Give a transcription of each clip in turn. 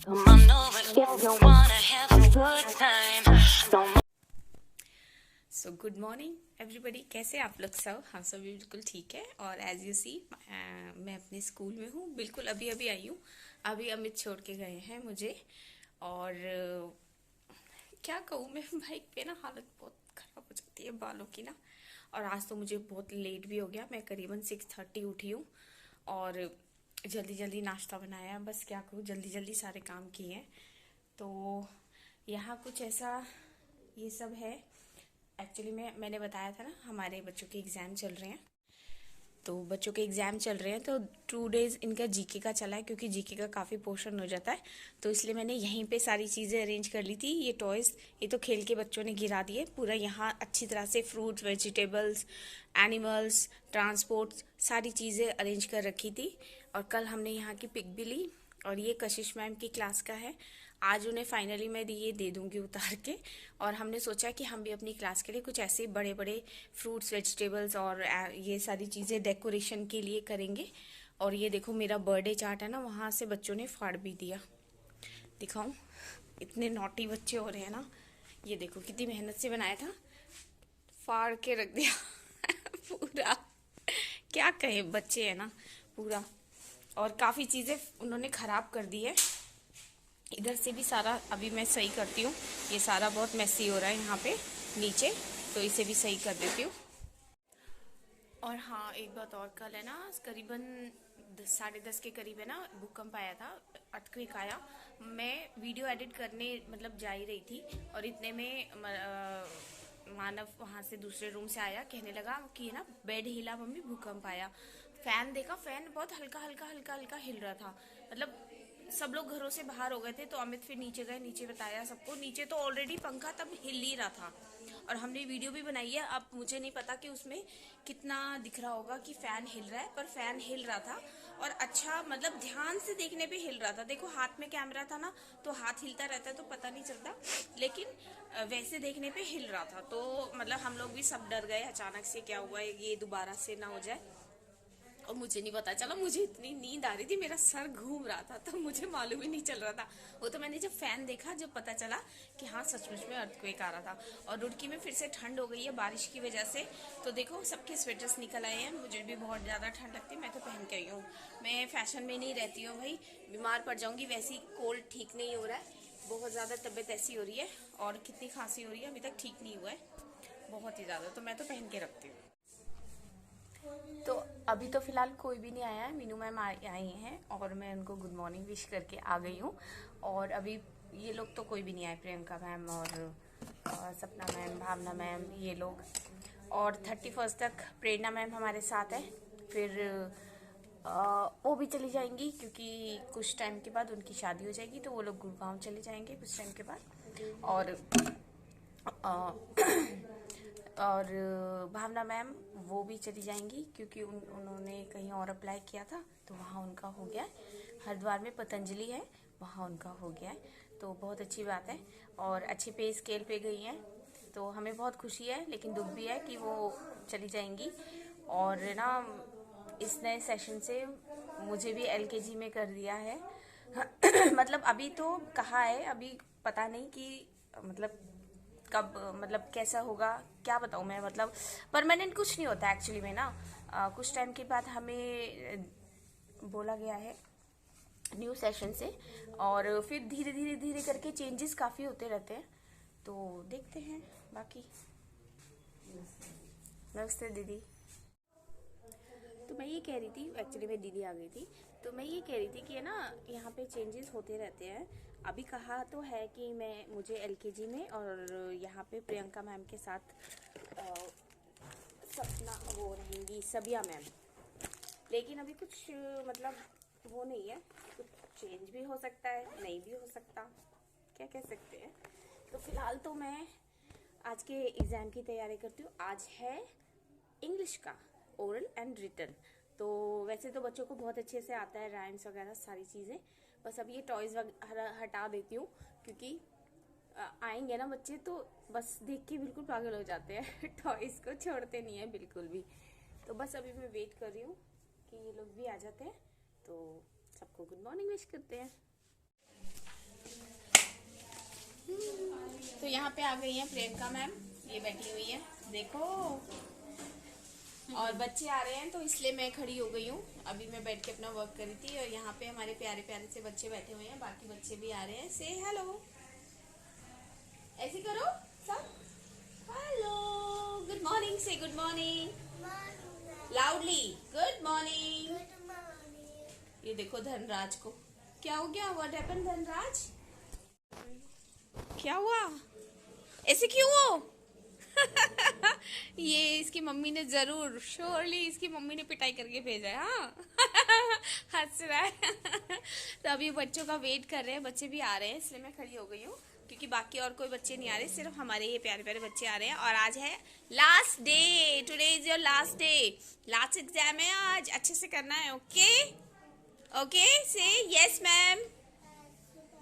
Come on over if you wanna have a good time. So good morning everybody, कैसे आप लोग सब? हम सब भी बिल्कुल ठीक है। और एज यू सी मैं अपने स्कूल में हूँ, बिल्कुल अभी अभी आई हूँ। अभी अमित छोड़ के गए हैं मुझे। और क्या कहूँ मैं, बाइक पे ना हालत बहुत ख़राब हो जाती है बालों की ना। और आज तो मुझे बहुत लेट भी हो गया, मैं करीबन 6:30 उठी हूँ और जल्दी जल्दी नाश्ता बनाया। बस क्या कहूँ, जल्दी जल्दी सारे काम किए हैं। तो यहाँ कुछ ऐसा ये सब है। एक्चुअली मैंने बताया था ना, हमारे बच्चों के एग्ज़ाम चल रहे हैं। तो बच्चों के एग्ज़ाम चल रहे हैं तो 2 डेज़ इनका जीके का चला है, क्योंकि जीके का काफ़ी पोर्शन हो जाता है। तो इसलिए मैंने यहीं पे सारी चीज़ें अरेंज कर ली थी। ये टॉयज़ ये तो खेल के बच्चों ने गिरा दिए पूरा। यहाँ अच्छी तरह से फ्रूट्स, वेजिटेबल्स, एनिमल्स, ट्रांसपोर्ट सारी चीज़ें अरेंज कर रखी थी। और कल हमने यहाँ की पिक भी ली। और ये कशिश मैम की क्लास का है। आज उन्हें फाइनली मैं ये दे दूंगी उतार के। और हमने सोचा कि हम भी अपनी क्लास के लिए कुछ ऐसे बड़े बड़े फ्रूट्स, वेजिटेबल्स और ये सारी चीज़ें डेकोरेशन के लिए करेंगे। और ये देखो, मेरा बर्थडे चार्ट है ना, वहाँ से बच्चों ने फाड़ भी दिया। दिखाऊं, इतने नॉटी बच्चे हो रहे हैं ना। ये देखो कितनी मेहनत से बनाया था, फाड़ के रख दिया पूरा। क्या कहे, बच्चे हैं ना पूरा। और काफ़ी चीज़ें उन्होंने ख़राब कर दी है। इधर से भी सारा अभी मैं सही करती हूँ। ये सारा बहुत मैसी हो रहा है यहाँ पे नीचे, तो इसे भी सही कर देती हूँ। और हाँ, एक बात और, कल है ना करीबन 10:30 के करीब है ना, भूकंप आया था, अर्थक्वेक आया। मैं वीडियो एडिट करने मतलब जा ही रही थी और इतने में मानव वहाँ से दूसरे रूम से आया, कहने लगा कि ना बेड हिला मम्मी, भूकंप आया। फैन देखा, फैन बहुत हल्का हल्का हल्का हल्का हिल रहा था। मतलब सब लोग घरों से बाहर हो गए थे। तो अमित फिर नीचे गए, नीचे बताया सबको। नीचे तो ऑलरेडी पंखा तब हिल ही रहा था। और हमने वीडियो भी बनाई है। अब मुझे नहीं पता कि उसमें कितना दिख रहा होगा कि फैन हिल रहा है, पर फैन हिल रहा था। और अच्छा, मतलब ध्यान से देखने पे हिल रहा था। देखो हाथ में कैमरा था ना, तो हाथ हिलता रहता है तो पता नहीं चलता, लेकिन वैसे देखने पे हिल रहा था। तो मतलब हम लोग भी सब डर गए, अचानक से क्या हुआ है, ये दोबारा से ना हो जाए। और मुझे नहीं पता चला, मुझे इतनी नींद आ रही थी, मेरा सर घूम रहा था, तो मुझे मालूम ही नहीं चल रहा था। वो तो मैंने जब फैन देखा, जब पता चला कि हाँ सचमुच में अर्थक्वेक आ रहा था। और रुड़की में फिर से ठंड हो गई है बारिश की वजह से। तो देखो सबके स्वेटर्स निकल आए हैं। मुझे भी बहुत ज़्यादा ठंड लगती है, मैं तो पहन के आई हूँ। मैं फैशन में नहीं रहती हूँ भाई, बीमार पड़ जाऊँगी। वैसी कोल्ड ठीक नहीं हो रहा है, बहुत ज़्यादा तबीयत ऐसी हो रही है। और कितनी खांसी हो रही है, अभी तक ठीक नहीं हुआ है, बहुत ही ज़्यादा। तो मैं तो पहन के रखती हूँ। तो अभी तो फिलहाल कोई भी नहीं आया है। मीनू मैम आई हैं और मैं उनको गुड मॉर्निंग विश करके आ गई हूँ। और अभी ये लोग तो कोई भी नहीं आए, प्रियंका मैम और सपना मैम, भावना मैम, ये लोग। और 31 तक प्रेरणा मैम हमारे साथ है। फिर वो भी चली जाएंगी, क्योंकि कुछ टाइम के बाद उनकी शादी हो जाएगी, तो वो लोग गुड़गांव चले जाएंगे कुछ टाइम के बाद। और भावना मैम वो भी चली जाएंगी, क्योंकि उन्होंने कहीं और अप्लाई किया था, तो वहाँ उनका हो गया है। हरिद्वार में पतंजलि है, वहाँ उनका हो गया है, तो बहुत अच्छी बात है। और अच्छी पे स्केल पे गई हैं, तो हमें बहुत खुशी है, लेकिन दुख भी है कि वो चली जाएंगी। और ना, इस नए सेशन से मुझे भी एलकेजी में कर दिया है मतलब अभी तो कहा है, अभी पता नहीं कि मतलब कब, मतलब कैसा होगा, क्या बताऊँ मैं। मतलब परमानेंट कुछ नहीं होता एक्चुअली में ना। कुछ टाइम के बाद हमें बोला गया है न्यू सेशन से, और फिर धीरे धीरे धीरे करके चेंजेस काफ़ी होते रहते हैं, तो देखते हैं बाकी। नमस्ते दीदी। तो मैं ये कह रही थी, एक्चुअली में दीदी आ गई थी, तो मैं ये कह रही थी कि है ना, यहाँ पे चेंजेस होते रहते हैं। अभी कहा तो है कि मुझे एलकेजी में और यहाँ पे प्रियंका मैम के साथ सपना वो रहेंगी, सबिया मैम। लेकिन अभी कुछ मतलब वो नहीं है, कुछ चेंज भी हो सकता है, नहीं भी हो सकता, क्या कह सकते हैं। तो फिलहाल तो मैं आज के एग्ज़ाम की तैयारी करती हूँ। आज है इंग्लिश का ओरल एंड रिटन। तो वैसे तो बच्चों को बहुत अच्छे से आता है, राइम्स वगैरह सारी चीज़ें। बस अब ये टॉयज़ वगैरह हटा देती हूँ, क्योंकि आएंगे ना बच्चे तो बस देख के बिल्कुल पागल हो जाते हैं टॉयज़ को छोड़ते नहीं है बिल्कुल भी। तो बस अभी मैं वेट कर रही हूँ कि ये लोग भी आ जाते हैं, तो सबको गुड मॉर्निंग विश करते हैं। पे आ गई हैं प्रियंका मैम, ये बैठी हुई है देखो, और बच्चे आ रहे हैं तो इसलिए मैं खड़ी हो गई हूँ। अभी मैं बैठ के अपना वर्क कर रही थी और यहाँ पे हमारे प्यारे प्यारे से बच्चे बैठे हुए हैं, बाकी बच्चे भी आ रहे हैं। से हेलो, ऐसे करो सब, हेलो, गुड मॉर्निंग, से good morning loudly, good morning. ये देखो धनराज को क्या हो गया, व्हाट हैपेंड धनराज, क्या हुआ, ऐसे क्यों हो? ये इसकी मम्मी ने जरूर श्योरली इसकी मम्मी ने पिटाई करके भेजा है। हाँ हंस रहा है। तो अभी बच्चों का वेट कर रहे हैं, बच्चे भी आ रहे हैं इसलिए मैं खड़ी हो गई हूँ, क्योंकि बाकी और कोई बच्चे नहीं आ रहे, सिर्फ हमारे ये प्यारे प्यारे बच्चे आ रहे हैं। और आज है last day, today is your last day, last exam है आज, अच्छे से करना है। ओके ओके, से यस मैम,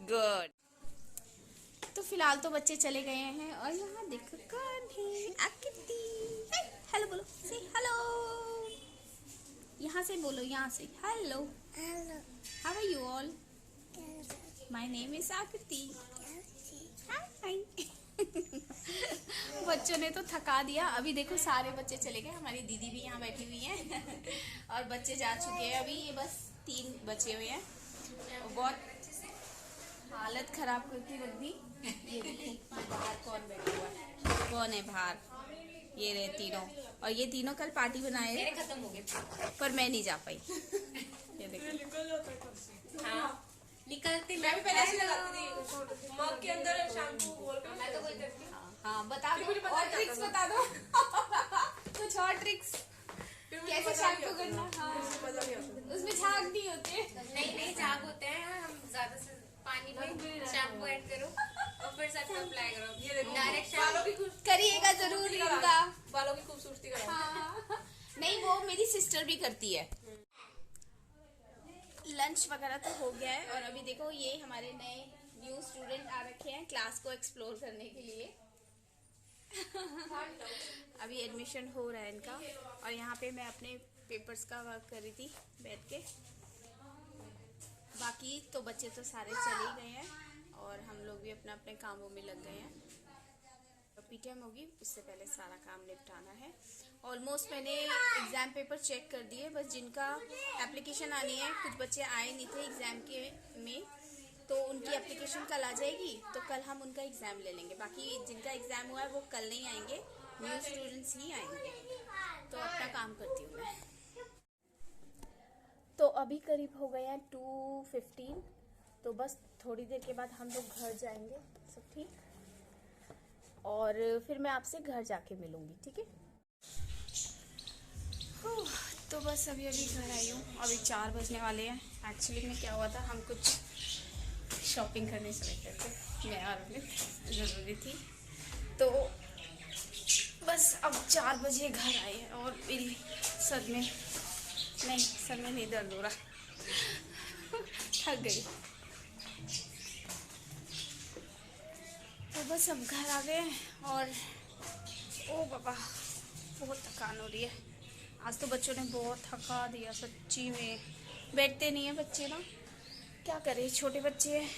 गुड। तो फिलहाल तो बच्चे चले गए हैं और यहाँ देखो कौन है, आकृति। हेलो बोलो, से हेलो, यहाँ से बोलो, यहाँ से hello, how are you all, my name is Akriti, hi. बच्चों ने तो थका दिया। अभी देखो सारे बच्चे चले गए, हमारी दीदी भी यहाँ बैठी हुई है और बच्चे जा चुके हैं। अभी ये बस 3 बचे हुए हैं, बहुत हालत खराब करके रख दी। ये देखो बाहर कौन बैठा हुआ है, कौन है बाहर, ये रहे तीनों, और ये तीनों कल पार्टी बनाए, मेरे खत्म हो गए पर मैं नहीं जा पाई। ये देखो, हाँ निकलती, मैं भी पहले ऐसे लगाती थी मग के अंदर शैम्पू बोल के, मैं तो कोई करती हूं। हाँ बता दो, और ट्रिक्स बता दो कुछ और ट्रिक्स, कैसे शैम्पू करना। हाँ उसमें झाग नहीं होते, नहीं झाग होते हैं, हम ज्यादा से पानी में शैम्पू ऐड करो और फिर साथ में अप्लाई करो, ये देखो डायरेक्ट शैम्पू करिएगा जरूर, इनका बालों की खूबसूरती करो। हाँ नहीं, वो मेरी सिस्टर भी करती है। लंच वगैरह तो हो गया है और अभी देखो ये हमारे नए न्यू स्टूडेंट आ रखे हैं क्लास को एक्सप्लोर करने के लिए। अभी एडमिशन हो रहा है इनका, और यहाँ पे मैं अपने पेपर्स का वर्क कर रही थी बैठ के। बाकी तो बच्चे तो सारे चले गए हैं और हम लोग भी अपने अपने कामों में लग गए हैं। तो पीटीएम होगी, उससे पहले सारा काम निपटाना है। ऑलमोस्ट मैंने एग्ज़ाम पेपर चेक कर दिए, बस जिनका एप्लीकेशन आनी है, कुछ बच्चे आए नहीं थे एग्ज़ाम के में, तो उनकी एप्लीकेशन कल आ जाएगी, तो कल हम उनका एग्ज़ाम ले लेंगे। बाकी जिनका एग्ज़ाम हुआ है वो कल नहीं आएंगे, न्यू स्टूडेंट्स ही आएंगे। तो अपना काम करती हूँ मैं। तो अभी करीब हो गए हैं 2:15, तो बस थोड़ी देर के बाद हम लोग घर जाएंगे, सब ठीक, और फिर मैं आपसे घर जाके मिलूँगी, ठीक है। तो बस अभी घर आई हूँ, अभी 4 बजने वाले हैं। एक्चुअली में क्या हुआ था, हम कुछ शॉपिंग करने चले गए थे, मैं और अमित, ज़रूरी थी, तो बस अब 4 बजे घर आए हैं और मेरी सर में नहीं दर्द हो रहा थक गई। तो बस अब घर आ गए और ओ बाबा बहुत थकान हो रही है। आज तो बच्चों ने बहुत थका दिया सच्ची में, बैठते नहीं हैं बच्चे ना, क्या करें, छोटे बच्चे हैं,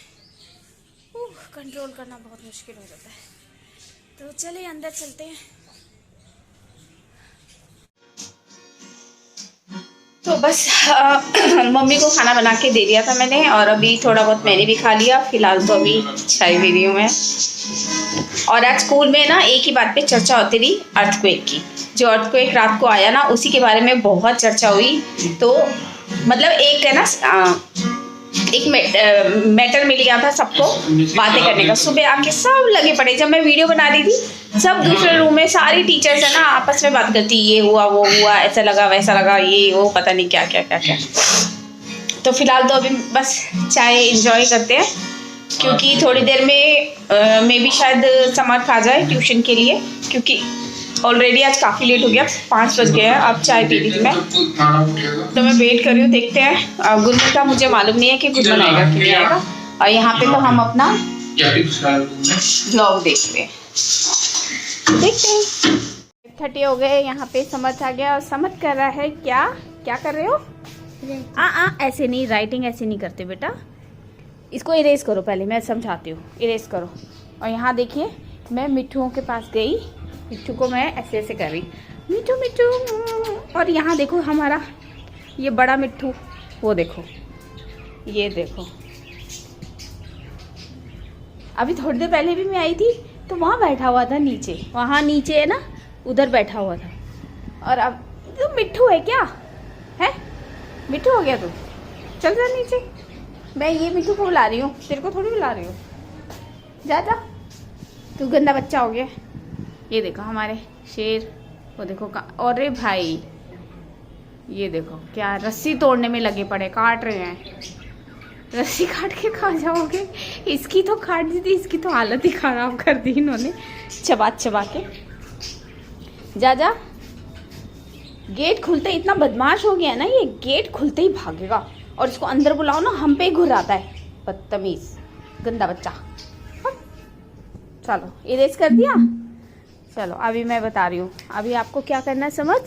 कंट्रोल करना बहुत मुश्किल हो जाता है। तो चलिए अंदर चलते हैं। तो बस मम्मी को खाना बना के दे दिया था मैंने, और अभी थोड़ा बहुत मैंने भी खा लिया। फिलहाल तो अभी चाय पी रही हूँ मैं। और आज स्कूल में ना एक ही बात पे चर्चा होती रही, अर्थक्वेक की। जो अर्थक्वेक रात को आया ना, उसी के बारे में बहुत चर्चा हुई। तो मतलब एक है ना, एक मैटर मिल गया था सबको बातें करने का। सुबह आके सब लगे पड़े, जब मैं वीडियो बना रही थी, सब दूसरे रूम में सारी टीचर्स है ना आपस में बात करती, ये हुआ वो हुआ, ऐसा लगा वैसा लगा, ये वो पता नहीं क्या क्या क्या क्या। तो फिलहाल तो अभी बस चाय एंजॉय करते हैं, क्योंकि थोड़ी देर में मे भी शायद समर्थ आ जाए ट्यूशन के लिए, क्योंकि ऑलरेडी आज काफ़ी लेट हो गया, 5 बज गए हैं। अब चाय पी रही थी मैं, तो मैं वेट कर रही हूँ, देखते हैं। गुरमीत का मुझे मालूम नहीं है कि कुछ बनाएगा कि नहीं आएगा। और यहाँ पे तो हम अपना ब्लॉग देख रहे हैं, देखते हैं। 30 हो गए, यहाँ पे समर्थ आ गया और समर्थ कर रहा है क्या क्या कर रहे हो? ऐसे नहीं, राइटिंग ऐसे नहीं करते बेटा, इसको इरेज करो, पहले मैं समझाती हूँ। इरेज करो। और यहाँ देखिए मैं मिट्ठुओं के पास गई, मिट्ठू को मैं ऐसे ऐसे कर रही, मिट्ठू मिट्ठू। और यहाँ देखो हमारा ये बड़ा मिट्ठू, वो देखो, ये देखो। अभी थोड़ी देर पहले भी मैं आई थी तो वहाँ बैठा हुआ था नीचे, वहाँ नीचे है ना, उधर बैठा हुआ था। और अब तो मिट्ठू है क्या है, मिट्ठू हो गया तू, चल जा नीचे। मैं ये मिट्ठू को बुला रही हूँ, तेरे को थोड़ी बुला रही हूँ, जा जा, तू गंदा बच्चा हो गया। ये देखो हमारे शेर, वो देखो और रे भाई ये देखो क्या रस्सी तोड़ने में लगे पड़े, काट रहे हैं। रस्सी काट के कहाँ जाओगे, इसकी तो काट दी थी, इसकी तो हालत ही खराब कर दी इन्होंने चबा चबा के। जा जा, गेट खुलते, इतना बदमाश हो गया ना ये, गेट खुलते ही भागेगा। और इसको अंदर बुलाओ ना, हम पे ही घुर आता है, बदतमीज गंदा बच्चा। चलो इरेज कर दिया। चलो अभी मैं बता रही हूँ, अभी आपको क्या करना है समझ।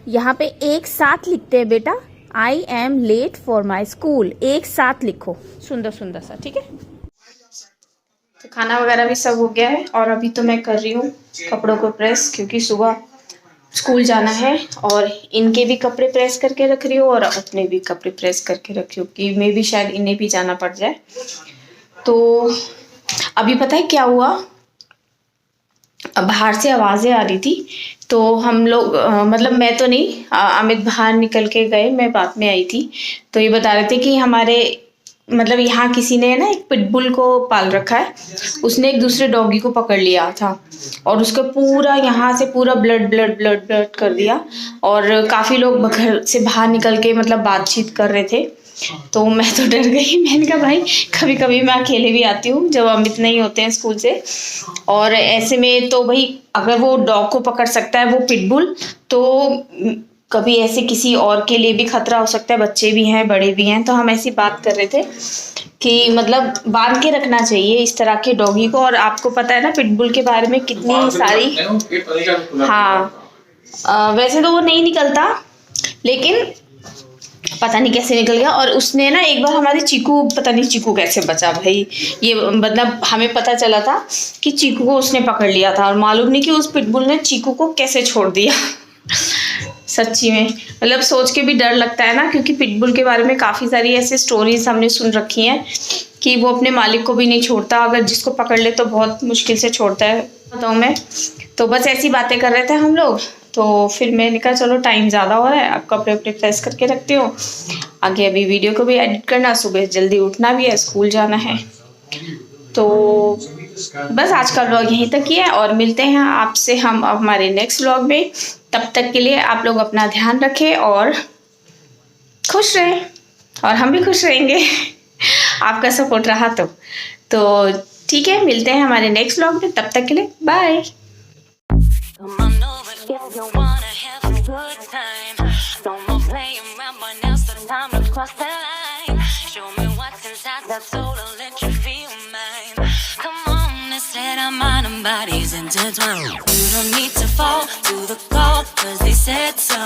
यहाँ पे एक साथ लिखते हैं बेटा, I am late for my school, एक साथ लिखो सुंदर सुंदर सा, ठीक है। तो खाना वगैरह भी सब हो गया है और अभी तो मैं कर रही हूँ कपड़ों को प्रेस, क्योंकि सुबह स्कूल जाना है। और इनके भी कपड़े प्रेस करके रख रही हूँ और अपने भी कपड़े प्रेस करके रख रही हूँ कि मैं भी शायद इन्हें भी जाना पड़ जाए। तो अभी पता है क्या हुआ, बाहर से आवाज़ें आ रही थी, तो हम लोग मतलब मैं तो नहीं, अमित बाहर निकल के गए, मैं बाद में आई थी। तो ये बता रहे थे कि हमारे मतलब यहाँ किसी ने ना एक पिटबुल को पाल रखा है, उसने एक दूसरे डॉगी को पकड़ लिया था और उसका पूरा यहाँ से पूरा ब्लड ब्लड ब्लड ब्लड कर दिया। और काफ़ी लोग घर से बाहर निकल के मतलब बातचीत कर रहे थे, तो मैं तो डर गई। मैंने कहा भाई कभी कभी मैं अकेले भी आती हूँ जब अमित नहीं होते हैं स्कूल से, और ऐसे में तो भाई अगर वो डॉग को पकड़ सकता है वो पिटबुल, तो कभी ऐसे किसी और के लिए भी खतरा हो सकता है, बच्चे भी हैं बड़े भी हैं। तो हम ऐसी बात कर रहे थे कि मतलब बांध के रखना चाहिए इस तरह के डॉगी को। और आपको पता है ना पिटबुल के बारे में कितनी सारी, हाँ वैसे तो वो नहीं निकलता, लेकिन पता नहीं कैसे निकल गया। और उसने ना एक बार हमारे चीकू, पता नहीं चीकू कैसे बचा भाई, ये मतलब हमें पता चला था कि चीकू को उसने पकड़ लिया था और मालूम नहीं कि उस पिटबुल ने चीकू को कैसे छोड़ दिया। सच्ची में मतलब सोच के भी डर लगता है ना, क्योंकि पिटबुल के बारे में काफ़ी सारी ऐसी स्टोरीज हमने सुन रखी हैं कि वो अपने मालिक को भी नहीं छोड़ता, अगर जिसको पकड़ ले तो बहुत मुश्किल से छोड़ता है, बताऊँ मैं। तो बस ऐसी बातें कर रहे थे हम लोग, तो फिर मैंने कहा चलो टाइम ज़्यादा हो रहा है, अब कपड़े वपड़े प्रेस करके रखती हूँ, आगे अभी वीडियो को भी एडिट करना, सुबह जल्दी उठना भी है, स्कूल जाना है। तो बस आज का व्लॉग यहीं तक ही है और मिलते हैं आपसे हम हमारे नेक्स्ट व्लॉग में। तब तक के लिए आप लोग अपना ध्यान रखें और खुश रहें, और हम भी खुश रहेंगे आपका सपोर्ट रहा तो ठीक है, मिलते हैं हमारे नेक्स्ट व्लॉग में, तब तक के लिए bye. Come on over if you wanna have a good time. Don't more playing around, but now's the time to cross the line. Show me what's inside that soul, I'll let you feel mine. Come on, let's let our mind and bodies intertwine. You don't need to fall to the call, 'cause they said so.